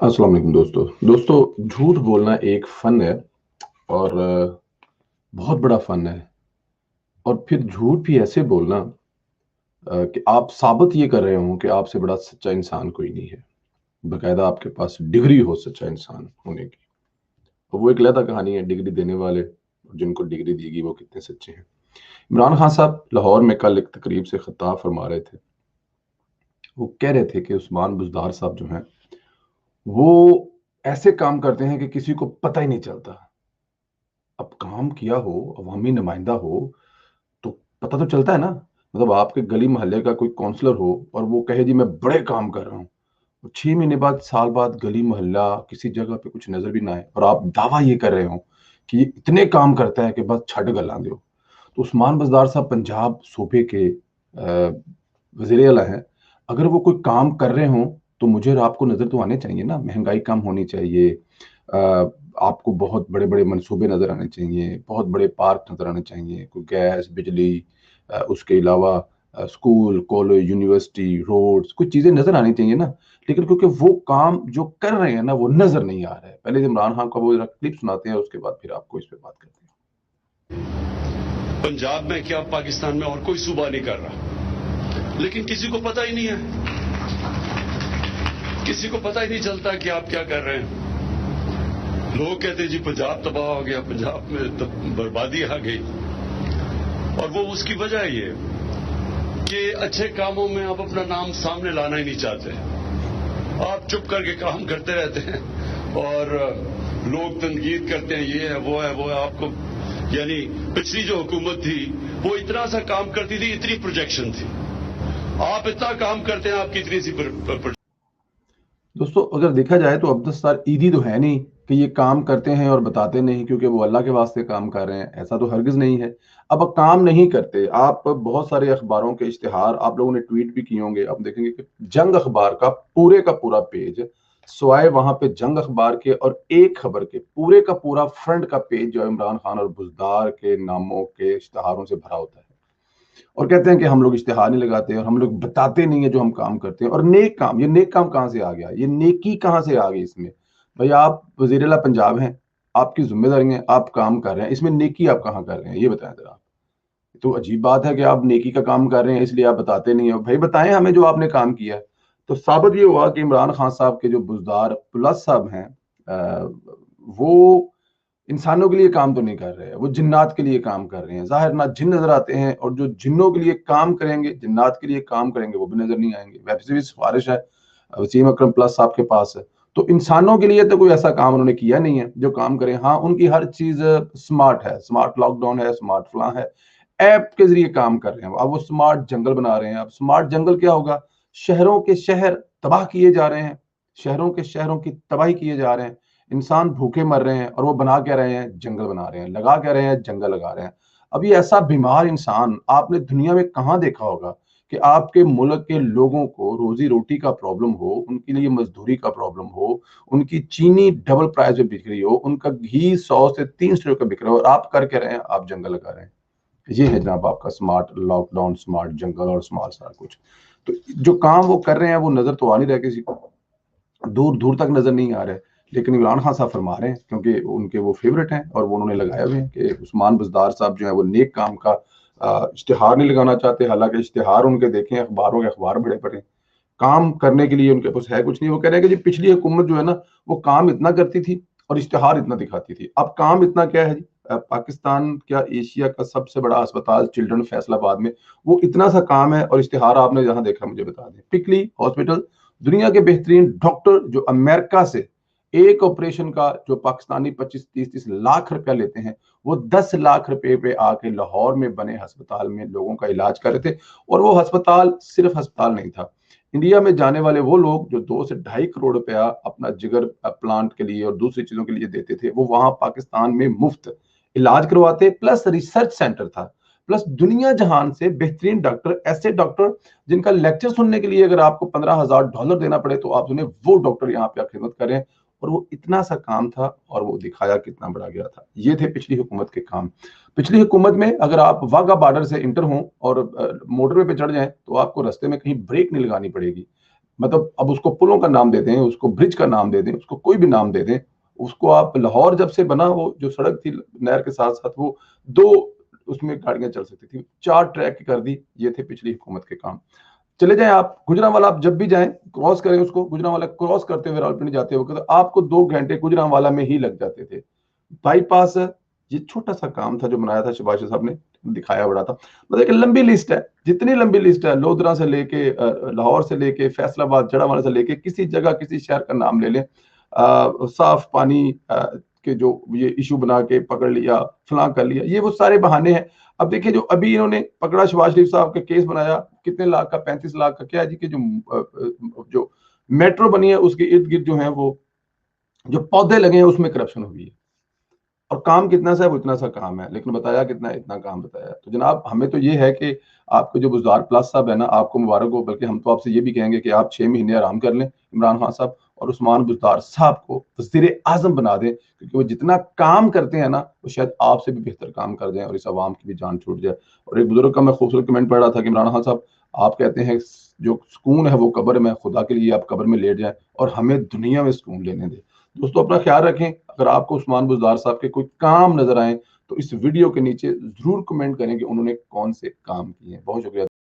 अस्सलाम वालेकुम दोस्तों झूठ बोलना एक फन है और बहुत बड़ा फन है। और फिर झूठ भी ऐसे बोलना कि आप साबित ये कर रहे हो कि आपसे बड़ा सच्चा इंसान कोई नहीं है। बकायदा आपके पास डिग्री हो सच्चा इंसान होने की। और वो एक अलग कहानी है, डिग्री देने वाले और जिनको डिग्री दी गई वो कितने सच्चे हैं। इमरान खान साहब लाहौर में कल एक तकरीब से खिताब फरमा रहे थे। वो कह रहे थे कि उस्मान बुज़दार साहब जो हैं वो ऐसे काम करते हैं कि किसी को पता ही नहीं चलता। अब काम किया हो, अवामी नुमाइंदा हो, तो पता तो चलता है ना। मतलब आपके गली मोहल्ले का कोई काउंसलर हो और वो कहे जी मैं बड़े काम कर रहा हूँ, और 6 महीने बाद, साल बाद गली मोहल्ला किसी जगह पे कुछ नजर भी ना आए और आप दावा ये कर रहे हो कि ये इतने काम करता है कि बस छड़ गला दो। तो उस्मान बज़दार साहब पंजाब सूबे के वजीर आला हैं। अगर वो कोई काम कर रहे हों तो मुझे और आपको नजर तो आने चाहिए ना। महंगाई कम होनी चाहिए, अ, आपको बहुत बड़े बड़े मंसूबे नजर आने चाहिए, बहुत बड़े पार्क नजर आने चाहिए, कोई गैस बिजली, उसके अलावा स्कूल कॉलेज यूनिवर्सिटी रोड्स, कुछ चीजें नजर आनी चाहिए ना। लेकिन क्योंकि वो काम जो कर रहे हैं ना वो नजर नहीं आ रहा है। पहले इमरान खान का वो जरा क्लिप सुनाते हैं, उसके बाद फिर आपको इस पे बात करते हैं। पंजाब में क्या पाकिस्तान में और कोई सूबा नहीं कर रहा, लेकिन किसी को पता ही नहीं है, किसी को पता ही नहीं चलता कि आप क्या कर रहे हैं। लोग कहते हैं जी पंजाब तबाह हो गया, पंजाब में बर्बादी आ गई, और वो उसकी वजह ये कि अच्छे कामों में आप अपना नाम सामने लाना ही नहीं चाहते। आप चुप करके काम करते रहते हैं और लोग तनकीद करते हैं, ये है वो है वो है। आपको यानी पिछली जो हुकूमत थी वो इतना सा काम करती थी, इतनी प्रोजेक्शन थी, आप इतना काम करते हैं, आपकी इतनी सी दोस्तों अगर देखा जाए तो अब्दुल सत्तार ईदी तो है नहीं कि ये काम करते हैं और बताते नहीं क्योंकि वो अल्लाह के वास्ते काम कर रहे हैं, ऐसा तो हरगिज नहीं है। अब काम नहीं करते, आप बहुत सारे अखबारों के इश्तिहार आप लोगों ने ट्वीट भी किए होंगे, आप देखेंगे कि जंग अखबार का पूरा पेज, स्वाय वहां पे जंग अखबार के और एक खबर के पूरे का पूरा फ्रंट का पेज जो है इमरान खान और बुज़दार के नामों के इश्तिहारों से भरा होता है। और कहते हैं कि हम लोग इश्तिहार नहीं लगाते और हम लोग बताते नहीं है जो हम काम करते हैं। और नेक काम, ये नेक काम कहां से आ गया, ये नेकी कहां से आ गई इसमें? भाई आप वजीर आला पंजाब हैं, आपकी जिम्मेदारी है, आप काम कर रहे हैं, इसमें नेकी आप कहां कर रहे हैं ये बताएं जरा। तो अजीब बात है कि आप नेकी का काम कर रहे हैं इसलिए आप बताते नहीं हो। भाई बताएं हमें जो आपने काम किया है। तो साबित ये हुआ कि इमरान खान साहब के जो बुज़दार प्लस साहब हैं, वो इंसानों के लिए काम तो नहीं कर रहे हैं, वो जिन्नात के लिए काम कर रहे हैं। जाहिर ना जिन नजर आते हैं, और जो जिन्नों के लिए काम करेंगे, जिन्नात के लिए काम करेंगे, वो भी नजर नहीं आएंगे। वैसे भी सिफारिश है वसीम अकरम प्लस साहब के पास है। तो इंसानों के लिए तो कोई ऐसा काम उन्होंने किया नहीं है जो काम करें। हाँ, उनकी हर चीज स्मार्ट है, स्मार्ट लॉकडाउन है, स्मार्ट फलां है, ऐप के जरिए काम कर रहे हैं। अब वो स्मार्ट जंगल बना रहे हैं। अब स्मार्ट जंगल क्या होगा? शहरों के शहर तबाह किए जा रहे हैं, शहरों के शहरों की तबाही किए जा रहे हैं। इंसान भूखे मर रहे हैं और वो बना क्या रहे हैं? जंगल बना रहे हैं, लगा क्या रहे हैं? जंगल लगा रहे हैं। अब ये ऐसा बीमार इंसान आपने दुनिया में कहाँ देखा होगा कि आपके मुल्क के लोगों को रोजी रोटी का प्रॉब्लम हो, उनके लिए मजदूरी का प्रॉब्लम हो, उनकी चीनी डबल प्राइस में बिक रही हो, उनका घी 100 से 300 रुपये बिक रहा हो, और आप कर क्या रहे हैं? आप जंगल लगा रहे हैं। ये है जनाब आपका स्मार्ट लॉकडाउन, स्मार्ट जंगल और स्मार्ट सारा कुछ। तो जो काम वो कर रहे हैं वो नजर तो आ नहीं रहा किसी को, दूर दूर तक नजर नहीं आ रहा है। लेकिन इमरान खान साहब फरमा रहे हैं क्योंकि उनके वो फेवरेट हैं और वो उन्होंने लगाया हुए हैं कि उस्मान बुज़दार साहब जो है वो नेक काम का इश्तिहार नहीं लगाना चाहते। हालांकि इश्तिहार उनके देखें अखबारों के, अखबार बड़े पड़े, काम करने के लिए उनके पास है कुछ नहीं। वो कह रहे हैं कि जी पिछली हुकूमत जो है ना वो काम इतना करती थी और इश्तिहार इतना दिखाती थी। अब काम इतना क्या है जी? पाकिस्तान क्या एशिया का सबसे बड़ा अस्पताल चिल्ड्रन फैसलाबाद में वो इतना सा काम है, और इश्तिहार आपने जहां देखा मुझे बता दें। पिकली हॉस्पिटल, दुनिया के बेहतरीन डॉक्टर जो अमेरिका से एक ऑपरेशन का जो पाकिस्तानी 25-30 लाख रुपया लेते हैं, वो 10 लाख रुपए पे आके लाहौर में बने अस्पताल में लोगों का इलाज कर रहे थे। और वो अस्पताल सिर्फ अस्पताल नहीं था, इंडिया में जाने वाले वो लोग जो 2 से ढाई करोड़ रुपया अपना जिगर प्लांट के लिए और दूसरी चीजों के लिए देते थे, वो वहां पाकिस्तान में मुफ्त इलाज करवाते, प्लस रिसर्च सेंटर था, प्लस दुनिया जहान से बेहतरीन डॉक्टर, ऐसे डॉक्टर जिनका लेक्चर सुनने के लिए अगर आपको $15,000 देना पड़े तो आप सुने, वो डॉक्टर यहाँ पे खिदमत करें। और वो इतना सा काम था और वो दिखाया कितना बड़ा गया था। ये थे पिछली हुकूमत के काम। पिछली हुकूमत में अगर आप वाघा बॉर्डर से इंटर हों और मोटरवे पे चढ़ जाएं तो आपको रास्ते में कहीं ब्रेक नहीं लगानी पड़ेगी। मतलब अब उसको पुलों का नाम दे दें, उसको ब्रिज का नाम दे दें, उसको कोई भी नाम दे दें, उसको आप लाहौर जब से बना, वो जो सड़क थी नहर के साथ साथ, वो 2 उसमें गाड़ियां चल सकती थी, 4 ट्रैक की कर दी। ये थे पिछली हुकूमत के काम। चले जाएं आप गुजरांवाला, आप जब भी जाएं क्रॉस करें उसको, गुजरांवाला क्रॉस करते हुए रावलपिंडी जाते वक्त तो आपको 2 घंटे गुजरांवाला में ही लग जाते थे। बाईपास, ये छोटा सा काम था जो बनाया था शहबाज साहब ने, दिखाया बड़ा था। मतलब एक लंबी लिस्ट है, जितनी लंबी लिस्ट है, लोधरा से लेके लाहौर से लेके फैसलाबाद, जड़ावाला से लेके किसी जगह किसी शहर का नाम ले लें, साफ पानी के जो ये इशू बना के पकड़ लिया, फलां कर लिया, ये वो सारे बहाने हैं। अब देखिए जो अभी इन्होंने पकड़ा शहबाज शरीफ साहब का केस बनाया, कितने लाख का, 35 लाख का, क्या है जी, कि जो मेट्रो बनी है उसके इर्द गिर्द जो है वो जो पौधे लगे हैं उसमें करप्शन हुई है। और काम कितना सा है, वो इतना सा काम है, लेकिन बताया कितना है, इतना काम बताया। तो जनाब हमें तो ये है कि आपके जो बुज़दार प्लस साहब है ना, आपको मुबारक हो, बल्कि हम तो आपसे ये भी कहेंगे कि आप 6 महीने आराम कर लें इमरान खान साहब, और उस्मान बुज़दार साहब को वज़ीर आज़म बना दें, क्योंकि वो जितना काम करते हैं ना, वो शायद आपसे भी बेहतर काम कर जाएं और इस आवाम की भी जान छूट जाए। और एक बुजुर्ग का मैं खूबसूरत कमेंट पढ़ रहा था कि इमरान खान साहब, आप कहते हैं जो सुकून है वो कब्र में, खुदा के लिए आप कब्र में लेट जाएं और हमें दुनिया में सुकून लेने दें। दोस्तों अपना ख्याल रखें। अगर आपको उस्मान बुज़दार साहब के कोई काम नजर आए तो इस वीडियो के नीचे जरूर कमेंट करें कि उन्होंने कौन से काम किए हैं। बहुत शुक्रिया।